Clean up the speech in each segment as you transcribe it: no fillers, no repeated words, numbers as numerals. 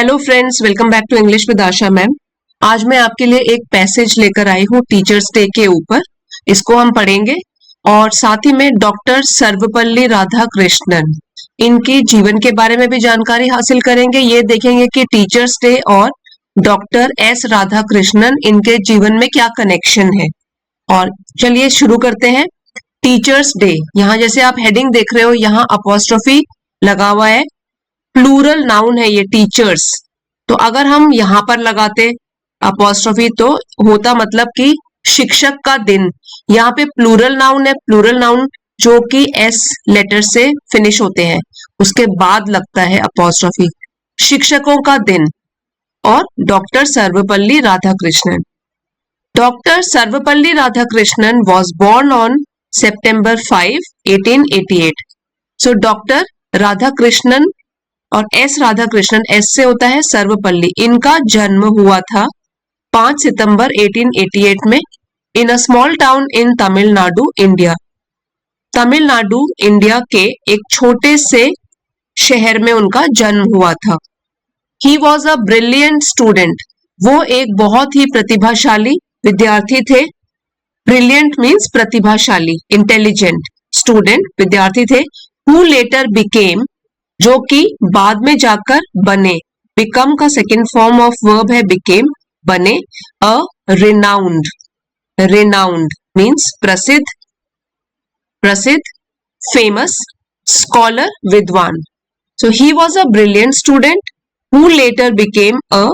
Hello friends, welcome back to English with Asha ma'am. आज मैं आपके लिए एक पैसेज लेकर आई हूँ टीचर्स डे के ऊपर। इसको हम पढ़ेंगे और साथ ही में डॉक्टर सर्वपल्ली राधाकृष्णन, इनकी जीवन के बारे में भी जानकारी हासिल करेंगे। ये देखेंगे कि टीचर्स डे और डॉक्टर एस राधाकृष्णन, इनके जीवन में क्या कनेक्शन है। और चलिए शुरू करते हैं। टीचर्स डे, यहाँ जैसे आप हेडिंग देख रहे हो, यहाँ अपोस्ट्रोफी लगा हुआ है, प्लूरल नाउन है ये टीचर्स। तो अगर हम यहाँ पर लगाते अपोस्ट्रोफी तो होता मतलब कि शिक्षक का दिन। यहाँ पे प्लूरल नाउन है, प्लूरल नाउन जो कि एस लेटर से फिनिश होते हैं, उसके बाद लगता है अपोस्ट्रोफी। शिक्षकों का दिन और doctor Sarvepalli Radhakrishnan. Doctor Sarvepalli Radhakrishnan was born on September 5, 1888। So doctor Radhakrishnan और एस राधाकृष्णन, एस से होता है सर्वपल्ली, इनका जन्म हुआ था 5 सितंबर 1888 में in a small town in Tamil Nadu, India. Tamil Nadu India के एक छोटे से शहर में उनका जन्म हुआ था। ही वॉज अ ब्रिलियंट स्टूडेंट, वो एक बहुत ही प्रतिभाशाली विद्यार्थी थे। ब्रिलियंट मीन्स प्रतिभाशाली, इंटेलिजेंट। स्टूडेंट विद्यार्थी थे। हु लेटर बिकेम, जो कि बाद में जाकर बने। बिकम का सेकेंड फॉर्म ऑफ वर्ब है बिकेम, बने। अ रिनाउंड, रिनाउंड मीन्स प्रसिद्ध, प्रसिद्ध, फेमस। स्कॉलर विद्वान। So he was a brilliant student who later became a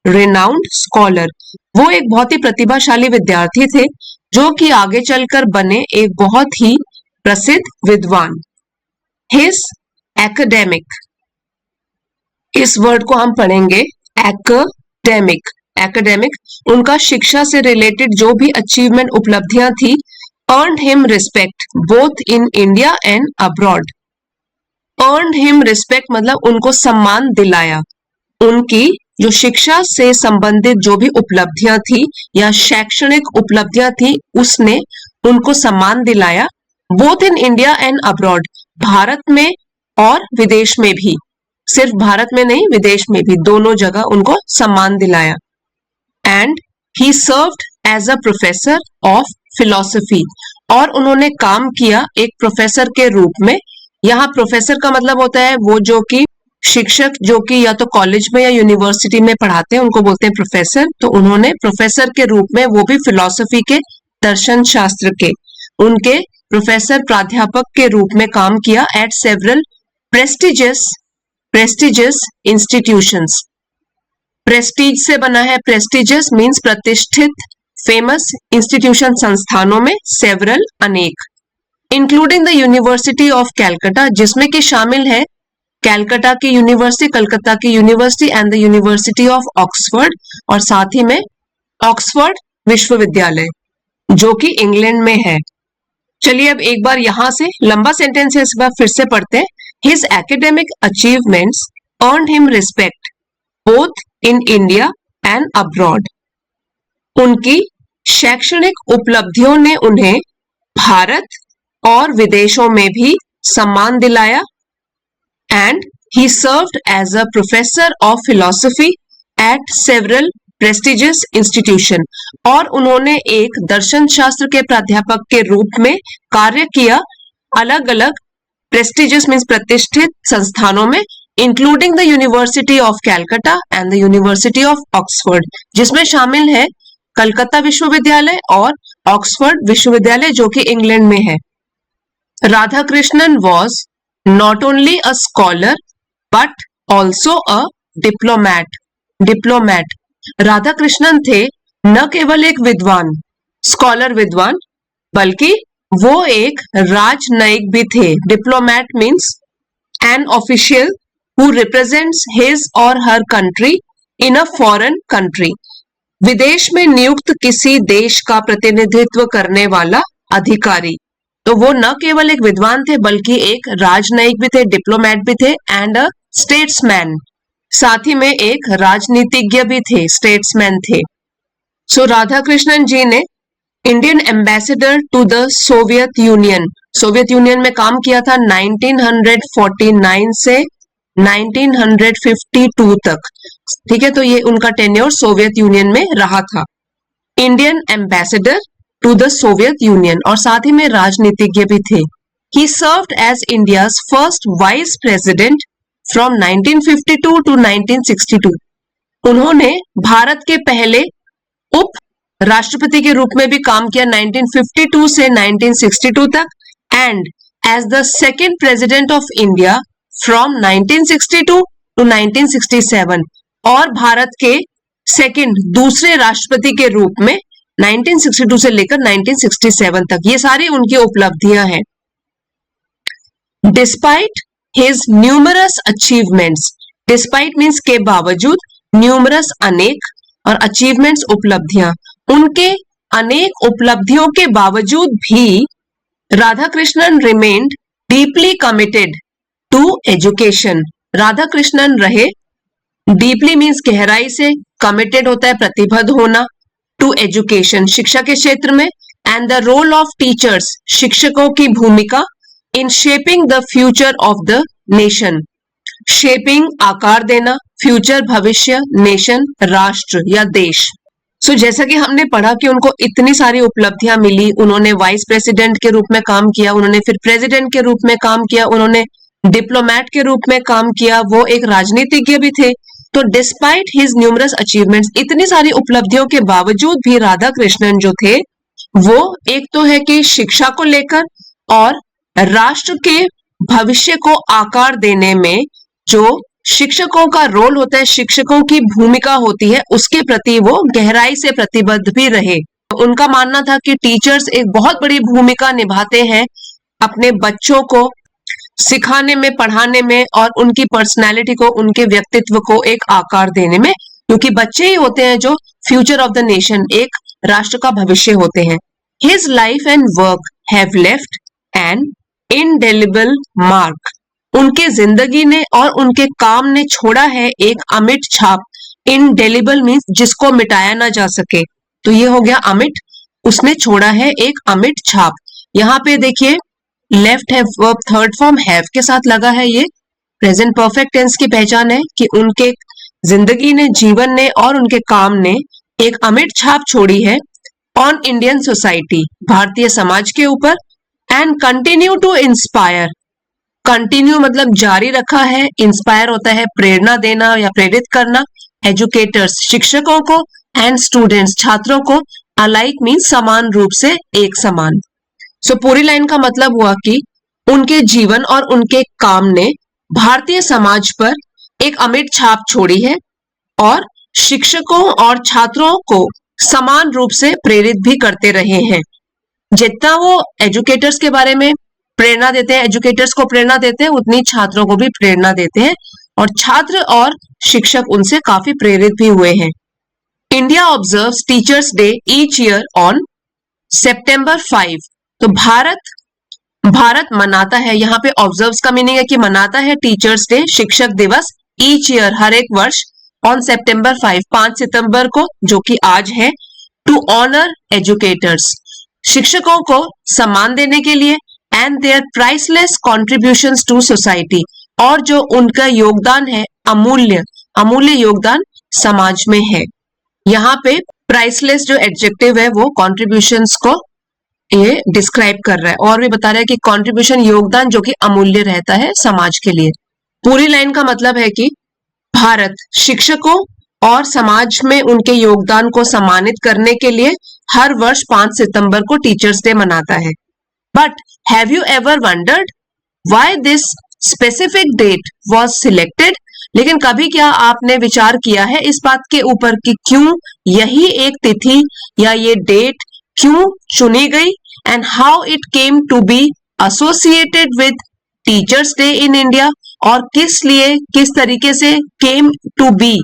renowned scholar. वो एक बहुत ही प्रतिभाशाली विद्यार्थी थे जो कि आगे चलकर बने एक बहुत ही प्रसिद्ध विद्वान। हिज एकेडमिक, इस वर्ड को हम पढ़ेंगे एकेडमिक। एकेडमिक, उनका शिक्षा से रिलेटेड जो भी अचीवमेंट, उपलब्धियां थी, earned him respect both in India and abroad. Earned him respect मतलब उनको सम्मान दिलाया। उनकी जो शिक्षा से संबंधित जो भी उपलब्धियां थी या शैक्षणिक उपलब्धियां थी, उसने उनको सम्मान दिलाया। Both in India and abroad, Bharat में और विदेश में भी। सिर्फ भारत में नहीं, विदेश में भी, दोनों जगह उनको सम्मान दिलाया। And he served as a professor of philosophy, और उन्होंने काम किया एक प्रोफेसर के रूप में। यहाँ प्रोफेसर का मतलब होता है वो जो कि शिक्षक, जो कि या तो कॉलेज में या यूनिवर्सिटी में पढ़ाते हैं, उनको बोलते हैं प्रोफेसर। तो उन्होंने प्रोफेसर के रूप में, वो भी फिलॉसफी के, दर्शन शास्त्र के, उनके प्रोफेसर प्राध्यापक के रूप में काम किया eight several prestigious, prestigious institutions. Prestige से बना है, प्रेस्टिजियस मीन्स प्रतिष्ठित, फेमस, इंस्टीट्यूशन संस्थानों में, सेवरल अनेक, including the university of Calcutta, जिसमें कि शामिल है कैलकाटा की यूनिवर्सिटी, कलकत्ता की university and the university of Oxford, और साथ ही में ऑक्सफोर्ड विश्वविद्यालय जो कि इंग्लैंड में है। चलिए अब एक बार यहां से लंबा सेंटेंस है, इस बार फिर से पढ़ते हैं। His academic achievements earned him respect both in India and abroad. उनकी शैक्षणिक उपलब्धियों ने उन्हें भारत और विदेशों में भी सम्मान दिलाया। And he served as a professor of philosophy at several prestigious institution, और उन्होंने एक दर्शन शास्त्र के प्राध्यापक के रूप में कार्य किया अलग अलग prestigious means प्रतिष्ठित संस्थानों में, including the university of Calcutta and the university of Oxford, जिसमें शामिल है कलकत्ता विश्वविद्यालय और ऑक्सफोर्ड विश्वविद्यालय जो कि इंग्लैंड में है। Radhakrishnan was not only a scholar but also a diplomat। Diplomat, Radhakrishnan थे न केवल एक विद्वान, स्कॉलर विद्वान, बल्कि वो एक राजनयिक भी थे। Diplomat means an official who represents his or her country in a foreign country. विदेश में नियुक्त किसी देश का प्रतिनिधित्व करने वाला अधिकारी। तो वो न केवल एक विद्वान थे बल्कि एक राजनयिक भी थे, डिप्लोमैट भी थे, एंड अ स्टेट्समैन, साथ ही में एक राजनीतिज्ञ भी थे, स्टेट्समैन थे। सो राधाकृष्णन जी ने Indian ambassador to the Soviet Union, Soviet Union में काम किया था 1949 से 1952 तक। ठीक है, तो ये उनका टेन्योर सोवियत यूनियन में रहा था। Indian ambassador to the Soviet Union, और साथ ही में राजनीतिज्ञ भी थे। He served as India's first vice president from 1952 to 1962। उन्होंने भारत के पहले उप राष्ट्रपति के रूप में भी काम किया 1952 से 1962 तक, and as the second president of India from 1962 to 1967, और भारत के सेकेंड दूसरे राष्ट्रपति के रूप में 1962 से लेकर 1967 तक। ये सारी उनकी उपलब्धियां हैं। Despite his numerous achievements, despite means के बावजूद, न्यूमरस अनेक, और अचीवमेंट्स उपलब्धियां, उनके अनेक उपलब्धियों के बावजूद भी Radhakrishnan remained deeply committed to education. Radhakrishnan रहे, डीपली मीन्स गहराई से, कमिटेड होता है प्रतिबद्ध होना, टू एजुकेशन शिक्षा के क्षेत्र में, and the role of teachers शिक्षकों की भूमिका in shaping the future of the nation. Shaping आकार देना, फ्यूचर भविष्य, नेशन राष्ट्र या देश। सो जैसा कि हमने पढ़ा कि उनको इतनी सारी उपलब्धियां मिली, उन्होंने वाइस प्रेसिडेंट के रूप में काम किया, उन्होंने फिर प्रेसिडेंट के रूप में काम किया, उन्होंने डिप्लोमैट के रूप में काम किया, वो एक राजनीतिज्ञ भी थे। तो डिस्पाइट हिज न्यूमरस अचीवमेंट्स, इतनी सारी उपलब्धियों के बावजूद भी राधा कृष्णन जो थे वो एक तो है कि शिक्षा को लेकर और राष्ट्र के भविष्य को आकार देने में जो शिक्षकों का रोल होता है, शिक्षकों की भूमिका होती है, उसके प्रति वो गहराई से प्रतिबद्ध भी रहे। उनका मानना था कि टीचर्स एक बहुत बड़ी भूमिका निभाते हैं अपने बच्चों को सिखाने में, पढ़ाने में, और उनकी पर्सनैलिटी को, उनके व्यक्तित्व को एक आकार देने में, क्योंकि बच्चे ही होते हैं जो फ्यूचर ऑफ द नेशन, एक राष्ट्र का भविष्य होते हैं। His life and work have left N indelible mark, उनके जिंदगी ने और उनके काम ने छोड़ा है एक अमिट छाप। इनडेलिबल मीन्स जिसको मिटाया ना जा सके, तो ये हो गया अमिट, उसने छोड़ा है एक अमिट छाप। यहाँ पे देखिए left have verb third form have के साथ लगा है, ये प्रेजेंट परफेक्ट टेंस की पहचान है कि उनके जिंदगी ने, जीवन ने और उनके काम ने एक अमिट छाप छोड़ी है ऑन इंडियन सोसाइटी, भारतीय समाज के ऊपर, and continue to inspire. Continue मतलब जारी रखा है, इंस्पायर होता है प्रेरणा देना या प्रेरित करना, एजुकेटर्स शिक्षकों को, एंड स्टूडेंट्स छात्रों को, अलाइक मीन्स समान रूप से, एक समान। सो पूरी लाइन का मतलब हुआ कि उनके जीवन और उनके काम ने भारतीय समाज पर एक अमिट छाप छोड़ी है और शिक्षकों और छात्रों को समान रूप से प्रेरित भी करते रहे हैं। जितना वो एजुकेटर्स के बारे में प्रेरणा देते हैं, एजुकेटर्स को प्रेरणा देते हैं, उतनी छात्रों को भी प्रेरणा देते हैं, और छात्र और शिक्षक उनसे काफी प्रेरित भी हुए हैं। India observes teachers day each year on September 5। तो भारत मनाता है, यहाँ पे ऑब्जर्व्स का मीनिंग है कि मनाता है टीचर्स डे, शिक्षक दिवस, ईच ईयर हर एक वर्ष, ऑन September 5 5 सितंबर को, जो कि आज है, टू ऑनर एजुकेटर्स शिक्षकों को सम्मान देने के लिए, and their priceless contributions to society, और जो उनका योगदान है, अमूल्य योगदान समाज में है। यहाँ पे प्राइसलेस जो एडजेक्टिव है वो कॉन्ट्रीब्यूशंस को ये डिस्क्राइब कर रहा है, और भी बता रहा है कि कॉन्ट्रीब्यूशन योगदान जो कि अमूल्य रहता है समाज के लिए। पूरी लाइन का मतलब है कि भारत शिक्षकों और समाज में उनके योगदान को सम्मानित करने के लिए हर वर्ष 5 सितंबर को टीचर्स डे मनाता है। But have you ever wondered why this specific date was selected? लेकिन कभी क्या आपने विचार किया है इस बात के ऊपर कि क्यों यही एक तिथि या ये डेट क्यों चुनी गई, and how it came to be associated with teachers day in India, और किस तरीके से केम टू बी,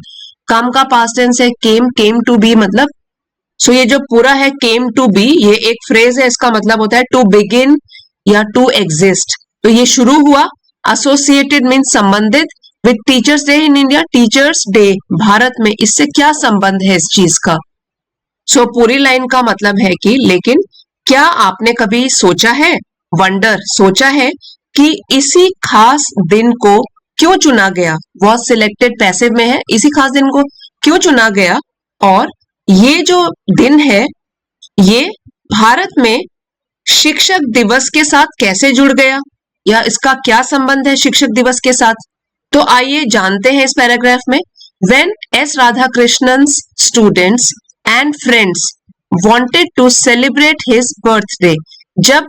काम का पास्ट टेंस है, केम टू बी मतलब, सो ये जो पूरा है केम टू बी, ये एक फ्रेज है, इसका मतलब होता है टू बिगिन या टू एग्जिस्ट। तो ये शुरू हुआ, एसोसिएटेड मीन्स संबंधित, with teachers day in India, teachers day Bharat में, इससे क्या संबंध है इस चीज का। सो पूरी लाइन का मतलब है कि लेकिन क्या आपने कभी सोचा है, वंडर सोचा है कि इसी खास दिन को क्यों चुना गया, वॉज सिलेक्टेड पैसिव में है, इसी खास दिन को क्यों चुना गया, और ये जो दिन है ये भारत में शिक्षक दिवस के साथ कैसे जुड़ गया, या इसका क्या संबंध है शिक्षक दिवस के साथ। तो आइए जानते हैं इस पैराग्राफ में। When S. Radhakrishnan's students and friends wanted to celebrate his birthday, जब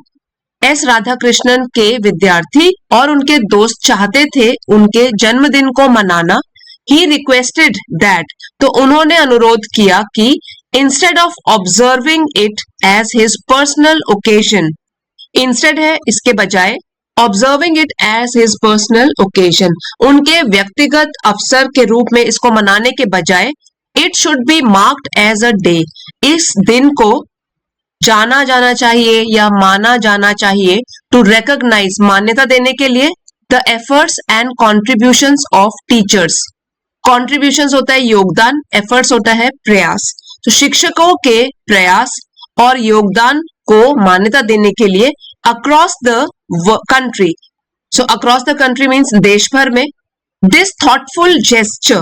एस राधाकृष्णन के विद्यार्थी और उनके दोस्त चाहते थे उनके जन्मदिन को मनाना, he requested that, तो उन्होंने अनुरोध किया कि instead of observing it as his personal occasion, instead है इसके बजाय, observing it as his personal occasion, उनके व्यक्तिगत अवसर के रूप में इसको मनाने के बजाय, it should be marked as a day, इस दिन को जाना जाना चाहिए या माना जाना चाहिए, टू recognize, मान्यता देने के लिए, the efforts and contributions of teachers, contributions होता है योगदान, efforts होता है प्रयास, तो शिक्षकों के प्रयास और योगदान को मान्यता देने के लिए across the country, so across the country means देश भर में, दिस थॉटफुल जेस्चर,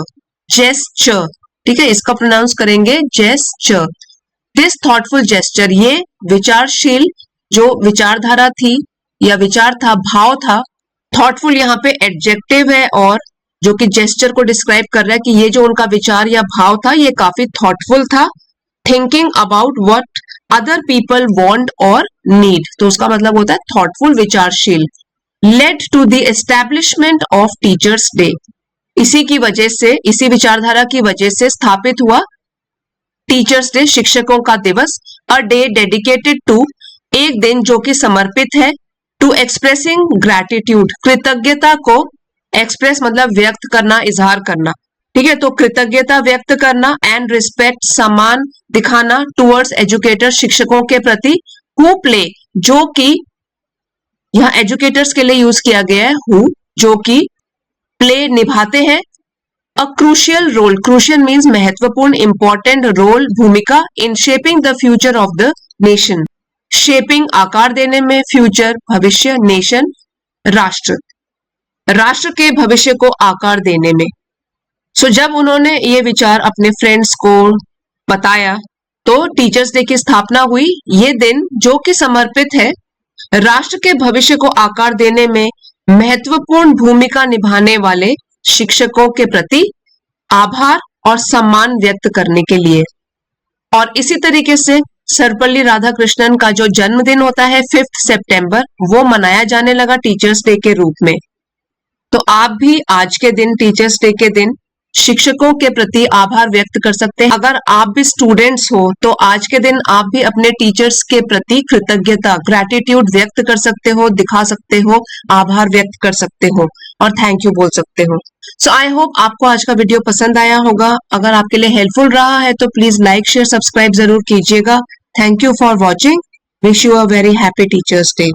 जेस्चर ठीक है, इसका प्रोनाउंस करेंगे जेस्चर, दिस थॉटफुल जेस्चर, ये विचारशील जो विचारधारा थी या विचार था, भाव था, थॉटफुल यहाँ पे एडजेक्टिव है और जो कि जेस्चर को डिस्क्राइब कर रहा है कि ये जो उनका विचार या भाव था ये काफी थॉटफुल था, thinking about what other people want और नीड, तो उसका मतलब होता है थॉटफुल, विचारशील, led to the establishment of teachers day, इसी की वजह से, इसी विचारधारा की वजह से स्थापित हुआ टीचर्स डे, शिक्षकों का दिवस, अ डे डेडिकेटेड टू, एक दिन जो कि समर्पित है, टू एक्सप्रेसिंग ग्रैटिट्यूड, कृतज्ञता को, एक्सप्रेस मतलब व्यक्त करना, इजहार करना, ठीक है, तो कृतज्ञता व्यक्त करना, एंड रिस्पेक्ट, सम्मान दिखाना, टुवर्ड्स एजुकेटर, शिक्षकों के प्रति, हु प्ले, जो कि यहां एजुकेटर्स के लिए यूज किया गया है, हु, जो कि प्ले निभाते हैं, a crucial role, crucial means महत्वपूर्ण, इंपॉर्टेंट, रोल भूमिका, in shaping the future of the nation, shaping आकार देने में, फ्यूचर भविष्य, नेशन राष्ट्र, राष्ट्र के भविष्य को आकार देने में। सो जब उन्होंने ये विचार अपने फ्रेंड्स को बताया तो टीचर्स डे की स्थापना हुई, ये दिन जो कि समर्पित है राष्ट्र के भविष्य को आकार देने में महत्वपूर्ण भूमिका निभाने वाले शिक्षकों के प्रति आभार और सम्मान व्यक्त करने के लिए। और इसी तरीके से सर्वपल्ली राधाकृष्णन का जो जन्मदिन होता है 5 सितंबर, वो मनाया जाने लगा टीचर्स डे के रूप में। तो आप भी आज के दिन, टीचर्स डे के दिन, शिक्षकों के प्रति आभार व्यक्त कर सकते हैं। अगर आप भी स्टूडेंट्स हो तो आज के दिन आप भी अपने टीचर्स के प्रति कृतज्ञता, ग्रैटिट्यूड व्यक्त कर सकते हो, दिखा सकते हो, आभार व्यक्त कर सकते हो और थैंक यू बोल सकते हो। सो आई होप आपको आज का वीडियो पसंद आया होगा। अगर आपके लिए हेल्पफुल रहा है तो प्लीज लाइक, शेयर, सब्सक्राइब जरूर कीजिएगा। Thank you for watching. Wish you a very happy teachers day.